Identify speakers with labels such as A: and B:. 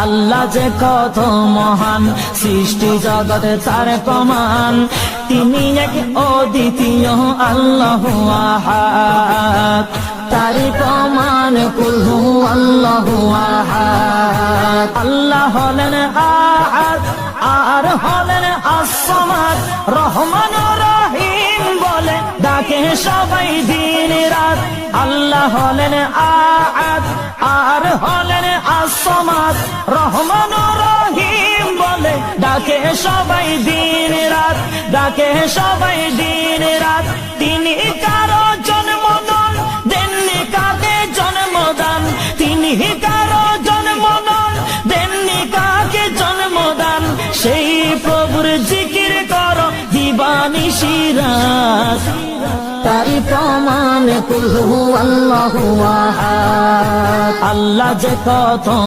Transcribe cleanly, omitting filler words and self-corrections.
A: আল্লাহ যে কত মহান, সৃষ্টি জগতে তার প্রমাণ। তিনি এক অদ্বিতীয় আল্লাহু আহাদ, তারি প্রমাণ কুল হু আল্লাহু আহাদ। আল্লাহ হলেন আহাদ, আর হলেন as-সামাদ, রহমান রহিম বলে ডাকে সবাই দিন রাত। আল্লাহ হলেন আহাদ, আর হলেন as-সামাদ, রহমান রহিম বলে ডাকে সবাই দিন রাত, ডাকে সবাই দিন রাত। তিনি কারো জন্ম নন, দেননি কাকে জন্মদান। তিনি কারো জন্ম নন, দেননি কাকে জন্মদান। সেই প্রভুর জিকির করো দিবানিশি রাত, তারি প্রমাণ কুল হু আল্লাহু আহাদ। আল্লাহ যে কত